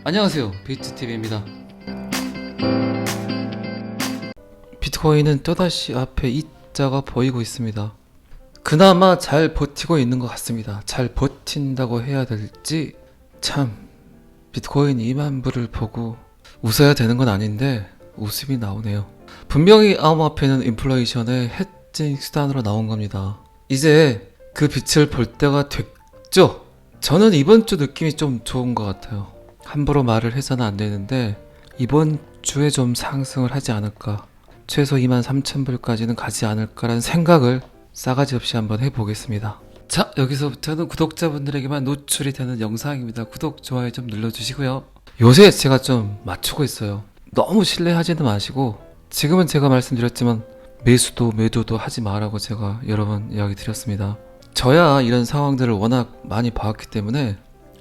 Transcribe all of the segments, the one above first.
안녕하세요, 비트TV입니다. 비트코인은 또다시 앞에 이자가 보이고 있습니다. 그나마 잘 버티고 있는 것 같습니다. 잘 버틴다고 해야 될지, 참 비트코인 2만 불을 보고 웃어야 되는 건 아닌데 웃음이 나오네요. 분명히 암호화폐는 인플레이션의 해칭 수단으로 나온 겁니다. 이제 그 빛을 볼 때가 됐죠? 저는 이번 주 느낌이 좀 좋은 것 같아요. 함부로 말을 해서는 안 되는데 이번 주에 좀 상승을 하지 않을까, 최소 23,000불까지는 가지 않을까라는 생각을 싸가지 없이 한번 해보겠습니다. 자, 여기서부터는 구독자분들에게만 노출이 되는 영상입니다. 구독, 좋아요 좀 눌러주시고요. 요새 제가 좀 맞추고 있어요. 너무 신뢰하지는 마시고, 지금은 제가 말씀드렸지만 매수도 매도도 하지 말라고 제가 여러 번 이야기 드렸습니다. 저야 이런 상황들을 워낙 많이 봐왔기 때문에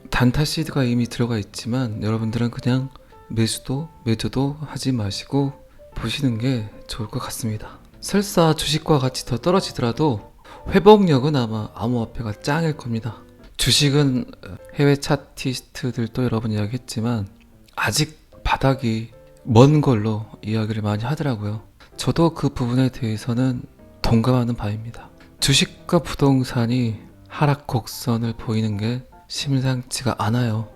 단타 시드가 이미 들어가 있지만, 여러분들은 그냥 매수도 매도도 하지 마시고 보시는 게 좋을 것 같습니다. 설사 주식과 같이 더 떨어지더라도 회복력은 아마 암호화폐가 짱일 겁니다. 주식은 해외 차티스트들도 여러 번 이야기했지만 아직 바닥이 먼 걸로 이야기를 많이 하더라고요. 저도 그 부분에 대해서는 동감하는 바입니다. 주식과 부동산이 하락 곡선을 보이는 게 심상치가 않아요.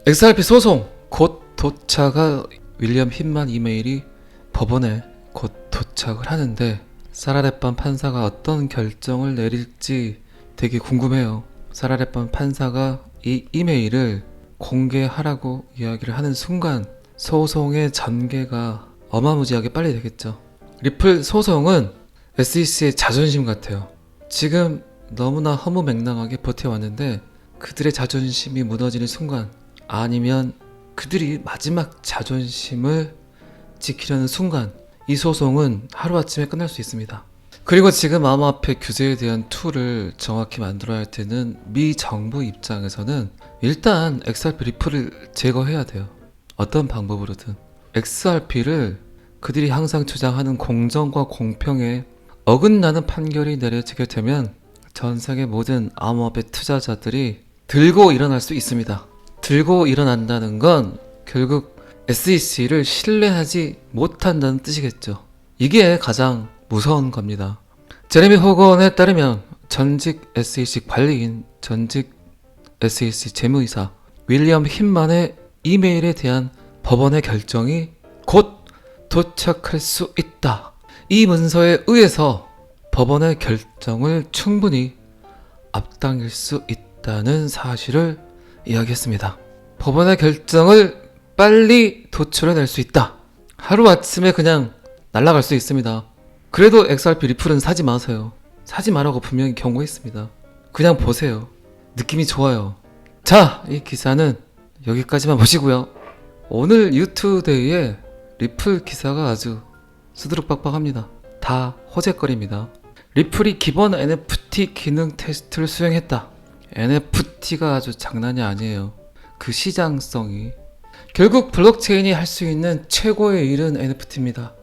XRP 소송 곧 도착할 윌리엄 힌만 이메일이 법원에 곧 도착을 하는데, 사라레반 판사가 어떤 결정을 내릴지 되게 궁금해요. 사라레반 판사가 이 이메일을 공개하라고 이야기를 하는 순간 소송의 전개가 어마무지하게 빨리 되겠죠. 리플 소송은 SEC의 자존심 같아요. 지금 너무나 허무맹랑하게 버텨왔는데 그들의 자존심이 무너지는 순간, 아니면 그들이 마지막 자존심을 지키려는 순간, 이 소송은 하루아침에 끝날 수 있습니다. 그리고 지금 암호화폐 규제에 대한 툴을 정확히 만들어야 할 때는 미 정부 입장에서는 일단 XRP 리플을 제거해야 돼요. 어떤 방법으로든. XRP를 그들이 항상 주장하는 공정과 공평에 어긋나는 판결이 내려지게 되면 전 세계 모든 암호화폐 투자자들이 들고 일어날 수 있습니다. 들고 일어난다는 건 결국 SEC를 신뢰하지 못한다는 뜻이겠죠. 이게 가장 무서운 겁니다. 제레미 호건에 따르면 전직 SEC 관리인, 전직 SEC 재무이사 윌리엄 힌만의 이메일에 대한 법원의 결정이 곧 도착할 수 있다. 이 문서에 의해서 법원의 결정을 충분히 앞당길 수 있다는 사실을 이야기했습니다. 법원의 결정을 빨리 도출해낼 수 있다. 하루아침에 그냥 날아갈 수 있습니다. 그래도 XRP 리플은 사지 마세요. 사지 말라고 분명히 경고했습니다. 그냥 보세요. 느낌이 좋아요. 자, 이 기사는 여기까지만 보시고요. 오늘 유투데이에 리플 기사가 아주 수두룩박박합니다. 다 호재거리입니다. 리플이 기본 NFT 기능 테스트를 수행했다. NFT가 아주 장난이 아니에요. 그 시장성이. 결국 블록체인이 할 수 있는 최고의 일은 NFT입니다.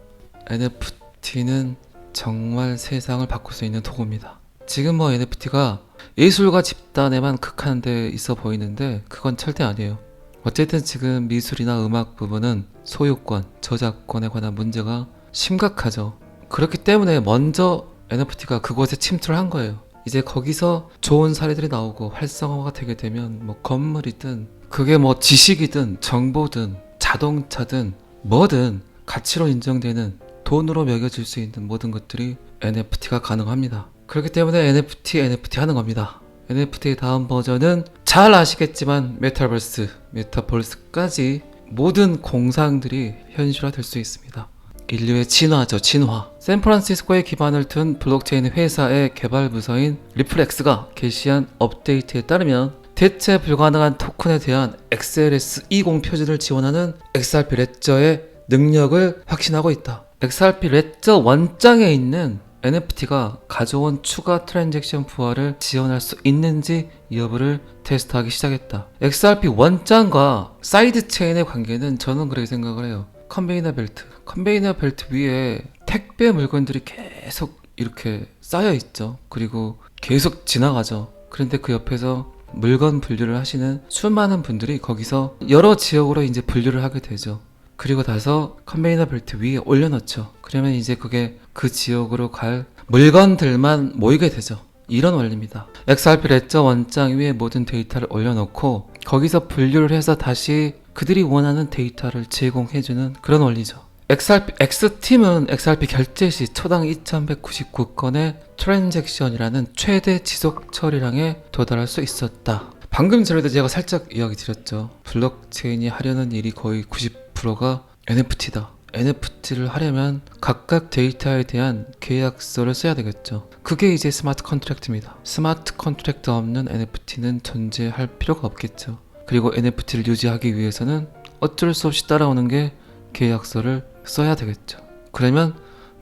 NFT는 정말 세상을 바꿀 수 있는 도구입니다. 지금 NFT가 예술가 집단에만 극한되어 있어 보이는데 그건 절대 아니에요. 어쨌든 지금 미술이나 음악 부분은 소유권, 저작권에 관한 문제가 심각하죠. 그렇기 때문에 먼저 NFT가 그곳에 침투를 한 거예요. 이제 거기서 좋은 사례들이 나오고 활성화가 되게 되면 건물이든 그게 지식이든 정보든 자동차든 뭐든 가치로 인정되는, 돈으로 매겨질 수 있는 모든 것들이 NFT가 가능합니다. 그렇기 때문에 NFT 하는 겁니다. NFT의 다음 버전은 잘 아시겠지만 메타버스까지 모든 공상들이 현실화될 수 있습니다. 인류의 진화죠, 진화. 샌프란시스코에 기반을 둔 블록체인 회사의 개발 부서인 리플엑스가 게시한 업데이트에 따르면 대체 불가능한 토큰에 대한 XLS20 표준을 지원하는 XRP 레저의 능력을 확신하고 있다. XRP 레저 원장에 있는 NFT가 가져온 추가 트랜잭션 부하를 지원할 수 있는지 여부를 테스트하기 시작했다. XRP 원장과 사이드 체인의 관계는 저는 그렇게 생각을 해요. 컨베이너 벨트 위에 택배 물건들이 계속 이렇게 쌓여 있죠. 그리고 계속 지나가죠. 그런데 그 옆에서 물건 분류를 하시는 수많은 분들이 거기서 여러 지역으로 이제 분류를 하게 되죠. 그리고 나서 컨베이너 벨트 위에 올려놓죠. 그러면 이제 그게 그 지역으로 갈 물건들만 모이게 되죠. 이런 원리입니다. XRP 레저 원장 위에 모든 데이터를 올려놓고 거기서 분류를 해서 다시 그들이 원하는 데이터를 제공해주는 그런 원리죠. X팀은 XRP 결제 시 초당 2199건의 트랜잭션이라는 최대 지속 처리량에 도달할 수 있었다. 방금 전에도 제가 살짝 이야기 드렸죠. 블록체인이 하려는 일이 거의 90%가 NFT다. NFT를 하려면 각각 데이터에 대한 계약서를 써야 되겠죠. 그게 이제 스마트 컨트랙트입니다. 스마트 컨트랙트 없는 NFT는 존재할 필요가 없겠죠. 그리고 NFT를 유지하기 위해서는 어쩔 수 없이 따라오는 게 계약서를 써야 되겠죠. 그러면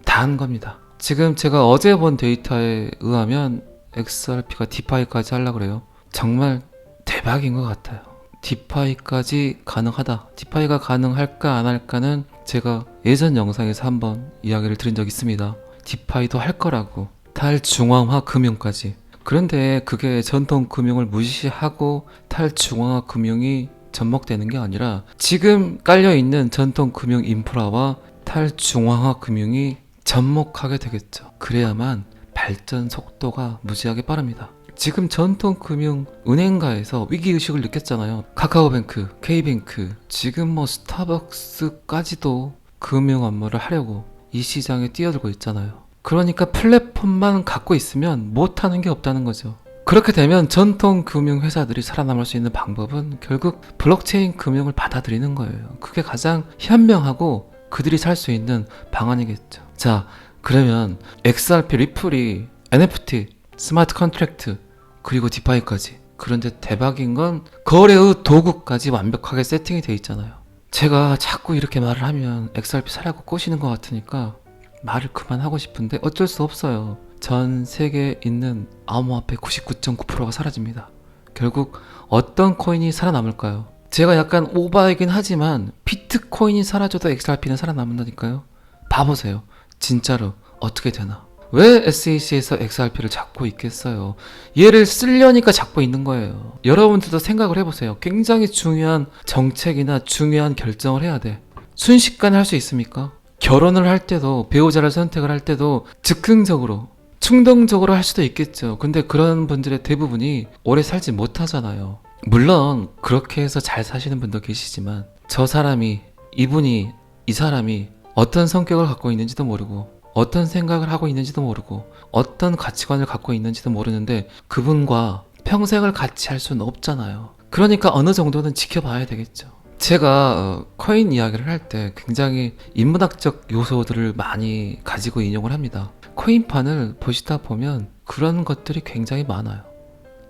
다 한 겁니다. 지금 제가 어제 본 데이터에 의하면 XRP가 디파이까지 하려고 그래요. 정말 대박인 것 같아요. 디파이까지 가능하다. 디파이가 가능할까 안 할까는 제가 예전 영상에서 한번 이야기를 드린 적이 있습니다. 디파이도 할 거라고. 탈중앙화 금융까지. 그런데 그게 전통 금융을 무시하고 탈중앙화 금융이 접목되는 게 아니라 지금 깔려있는 전통 금융 인프라와 탈중앙화 금융이 접목하게 되겠죠. 그래야만 발전 속도가 무지하게 빠릅니다. 지금 전통금융 은행가에서 위기의식을 느꼈잖아요. 카카오뱅크, K뱅크, 지금 뭐 스타벅스까지도 금융 업무를 하려고 이 시장에 뛰어들고 있잖아요. 그러니까 플랫폼만 갖고 있으면 못하는 게 없다는 거죠. 그렇게 되면 전통금융 회사들이 살아남을 수 있는 방법은 결국 블록체인 금융을 받아들이는 거예요. 그게 가장 현명하고 그들이 살 수 있는 방안이겠죠. 자, 그러면 XRP, 리플이 NFT, 스마트 컨트랙트, 그리고 디파이까지. 그런데 대박인 건 거래의 도구까지 완벽하게 세팅이 돼 있잖아요. 제가 자꾸 이렇게 말을 하면 XRP 사라고 꼬시는 것 같으니까 말을 그만하고 싶은데 어쩔 수 없어요. 전 세계에 있는 암호화폐 99.9%가 사라집니다. 결국 어떤 코인이 살아남을까요? 제가 약간 오바이긴 하지만 비트코인이 사라져도 XRP는 살아남는다니까요. 봐보세요. 진짜로 어떻게 되나? 왜 SEC에서 XRP를 잡고 있겠어요? 얘를 쓰려니까 잡고 있는 거예요. 여러분들도 생각을 해보세요. 굉장히 중요한 정책이나 중요한 결정을 해야 돼. 순식간에 할 수 있습니까? 결혼을 할 때도, 배우자를 선택을 할 때도 즉흥적으로, 충동적으로 할 수도 있겠죠. 근데 그런 분들의 대부분이 오래 살지 못하잖아요. 물론 그렇게 해서 잘 사시는 분도 계시지만 저 사람이, 이분이, 이 사람이 어떤 성격을 갖고 있는지도 모르고 어떤 생각을 하고 있는지도 모르고 어떤 가치관을 갖고 있는지도 모르는데 그분과 평생을 같이 할 수는 없잖아요. 그러니까 어느 정도는 지켜봐야 되겠죠. 제가 코인 이야기를 할 때 굉장히 인문학적 요소들을 많이 가지고 인용을 합니다. 코인판을 보시다 보면 그런 것들이 굉장히 많아요.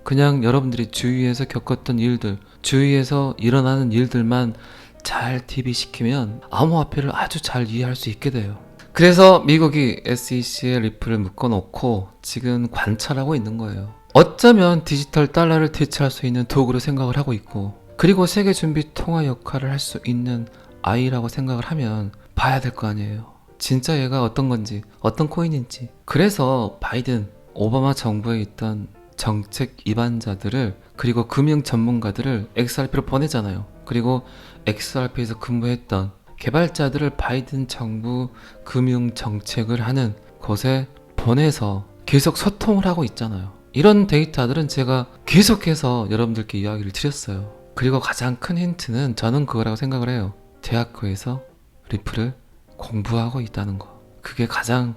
그냥 여러분들이 주위에서 겪었던 일들, 주위에서 일어나는 일들만 잘 DB시키면 암호화폐를 아주 잘 이해할 수 있게 돼요. 그래서 미국이 SEC에 리플을 묶어놓고 지금 관찰하고 있는 거예요. 어쩌면 디지털 달러를 대체할 수 있는 도구로 생각을 하고 있고, 그리고 세계 준비 통화 역할을 할 수 있는 아이라고 생각을 하면 봐야 될 거 아니에요. 진짜 얘가 어떤 건지, 어떤 코인인지. 그래서 바이든, 오바마 정부에 있던 정책 위반자들을, 그리고 금융 전문가들을 XRP로 보내잖아요. 그리고 XRP에서 근무했던 개발자들을 바이든 정부 금융 정책을 하는 곳에 보내서 계속 소통을 하고 있잖아요. 이런 데이터들은 제가 계속해서 여러분들께 이야기를 드렸어요. 그리고 가장 큰 힌트는 저는 그거라고 생각을 해요. 대학교에서 리플을 공부하고 있다는 거. 그게 가장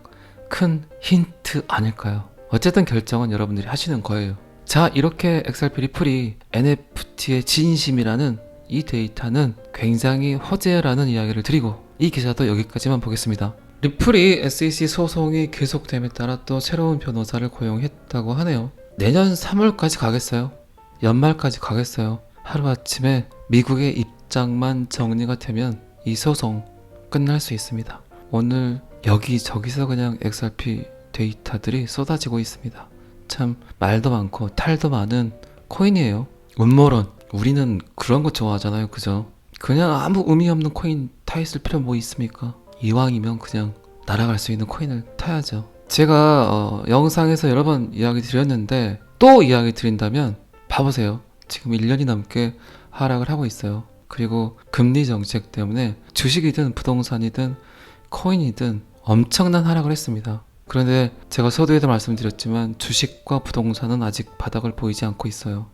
큰 힌트 아닐까요? 어쨌든 결정은 여러분들이 하시는 거예요. 자, 이렇게 XRP 리플이 NFT의 진심이라는 이 데이터는 굉장히 허재라는 이야기를 드리고 이 기사도 여기까지만 보겠습니다. 리플이 SEC 소송이 계속됨에 따라 또 새로운 변호사를 고용했다고 하네요. 내년 3월까지 가겠어요? 연말까지 가겠어요? 하루아침에 미국의 입장만 정리가 되면 이 소송 끝날 수 있습니다. 오늘 여기저기서 그냥 XRP 데이터들이 쏟아지고 있습니다. 참 말도 많고 탈도 많은 코인이에요. 음모론. 우리는 그런 거 좋아하잖아요. 그죠? 그냥 아무 의미 없는 코인 타 있을 필요 뭐 있습니까? 이왕이면 그냥 날아갈 수 있는 코인을 타야죠. 제가 영상에서 여러 번 이야기 드렸는데 또 이야기 드린다면 봐보세요. 지금 1년이 넘게 하락을 하고 있어요. 그리고 금리 정책 때문에 주식이든 부동산이든 코인이든 엄청난 하락을 했습니다. 그런데 제가 서두에도 말씀드렸지만 주식과 부동산은 아직 바닥을 보이지 않고 있어요.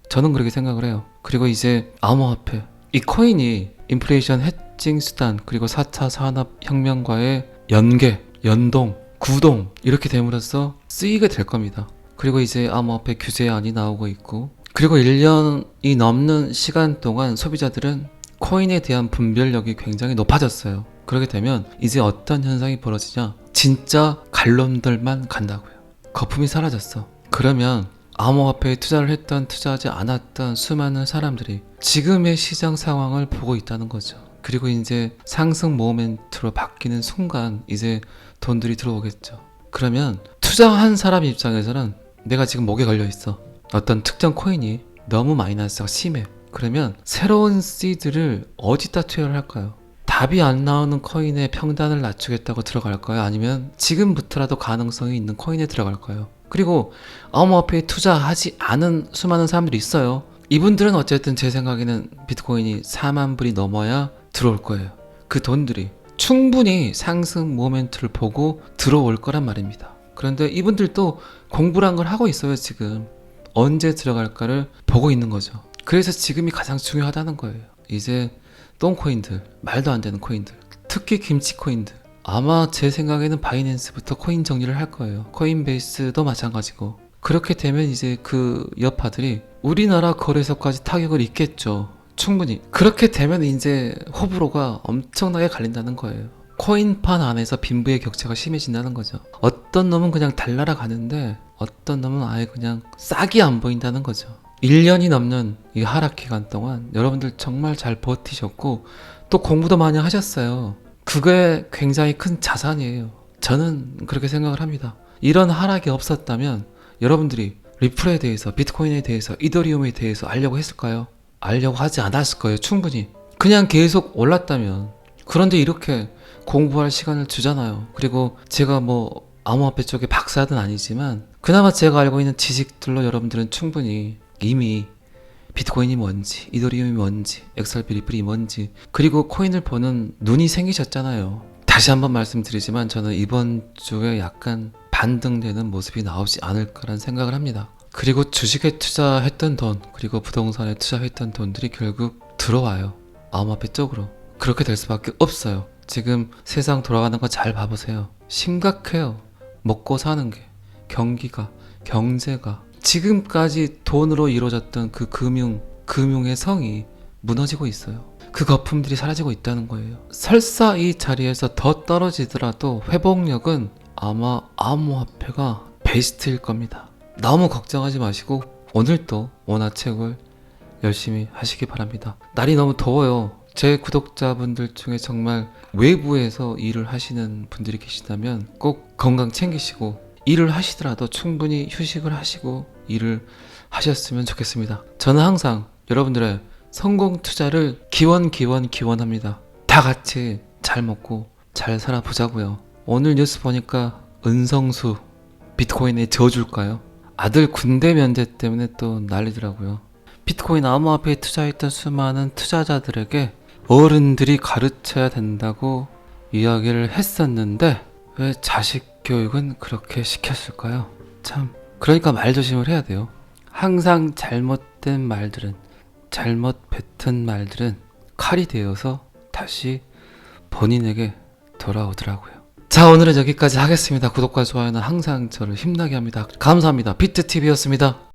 저는 그렇게 생각을 해요. 그리고 이제 암호화폐, 이 코인이 인플레이션 해칭 수단, 그리고 4차 산업혁명과의 연계, 연동, 구동 이렇게 됨으로써 쓰이게 될 겁니다. 그리고 이제 암호화폐 규제안이 나오고 있고, 그리고 1년이 넘는 시간 동안 소비자들은 코인에 대한 분별력이 굉장히 높아졌어요. 그렇게 되면 이제 어떤 현상이 벌어지냐, 진짜 갈놈들만 간다고요. 거품이 사라졌어. 그러면 암호화폐에 투자를 했던, 투자하지 않았던 수많은 사람들이 지금의 시장 상황을 보고 있다는 거죠. 그리고 이제 상승 모멘트로 바뀌는 순간 이제 돈들이 들어오겠죠. 그러면 투자한 사람 입장에서는 내가 지금 목에 걸려 있어. 어떤 특정 코인이 너무 마이너스가 심해. 그러면 새로운 시드를 어디다 투여를 할까요? 답이 안 나오는 코인에 평단을 낮추겠다고 들어갈까요? 아니면 지금부터라도 가능성이 있는 코인에 들어갈까요? 그리고 암호화폐에 투자하지 않은 수많은 사람들이 있어요. 이분들은 어쨌든 제 생각에는 비트코인이 4만 불이 넘어야 들어올 거예요. 그 돈들이 충분히 상승 모멘트를 보고 들어올 거란 말입니다. 그런데 이분들도 공부란 걸 하고 있어요. 지금 언제 들어갈까를 보고 있는 거죠. 그래서 지금이 가장 중요하다는 거예요. 이제 똥코인들, 말도 안 되는 코인들, 특히 김치코인들, 아마 제 생각에는 바이낸스부터 코인 정리를 할 거예요. 코인베이스도 마찬가지고. 그렇게 되면 이제 그 여파들이 우리나라 거래소까지 타격을 입겠죠. 충분히. 그렇게 되면 이제 호불호가 엄청나게 갈린다는 거예요. 코인판 안에서 빈부의 격차가 심해진다는 거죠. 어떤 놈은 그냥 달나라 가는데 어떤 놈은 아예 그냥 싹이 안 보인다는 거죠. 1년이 넘는 이 하락 기간 동안 여러분들 정말 잘 버티셨고 또 공부도 많이 하셨어요. 그게 굉장히 큰 자산이에요. 저는 그렇게 생각을 합니다. 이런 하락이 없었다면 여러분들이 리플에 대해서, 비트코인에 대해서, 이더리움에 대해서 알려고 했을까요? 알려고 하지 않았을 거예요. 충분히. 그냥 계속 올랐다면. 그런데 이렇게 공부할 시간을 주잖아요. 그리고 제가 뭐 암호화폐 쪽에 박사는 아니지만 그나마 제가 알고 있는 지식들로 여러분들은 충분히 이미 비트코인이 뭔지, 이더리움이 뭔지, XRP 리플이 뭔지, 그리고 코인을 보는 눈이 생기셨잖아요. 다시 한번 말씀드리지만 저는 이번 주에 약간 반등되는 모습이 나오지 않을까라는 생각을 합니다. 그리고 주식에 투자했던 돈, 그리고 부동산에 투자했던 돈들이 결국 들어와요. 암호화폐 쪽으로. 그렇게 될 수밖에 없어요. 지금 세상 돌아가는 거 잘 봐보세요. 심각해요. 먹고 사는 게, 경기가, 경제가, 지금까지 돈으로 이루어졌던 그 금융의 성이 무너지고 있어요. 그 거품들이 사라지고 있다는 거예요. 설사 이 자리에서 더 떨어지더라도 회복력은 아마 암호화폐가 베스트일 겁니다. 너무 걱정하지 마시고 오늘도 원화책을 열심히 하시기 바랍니다. 날이 너무 더워요. 제 구독자분들 중에 정말 외부에서 일을 하시는 분들이 계시다면 꼭 건강 챙기시고 일을 하시더라도 충분히 휴식을 하시고 일을 하셨으면 좋겠습니다. 저는 항상 여러분들의 성공 투자를 기원합니다. 다 같이 잘 먹고 잘 살아보자고요. 오늘 뉴스 보니까 은성수 비트코인에 저어줄까요? 아들 군대 면제 때문에 또 난리더라고요. 비트코인 암호화폐에 투자했던 수많은 투자자들에게 어른들이 가르쳐야 된다고 이야기를 했었는데 왜 자식 교육은 그렇게 시켰을까요? 참, 그러니까 말 조심을 해야 돼요. 항상 잘못된 말들은, 잘못 뱉은 말들은 칼이 되어서 다시 본인에게 돌아오더라고요. 자, 오늘은 여기까지 하겠습니다. 구독과 좋아요는 항상 저를 힘나게 합니다. 감사합니다. 비트TV였습니다.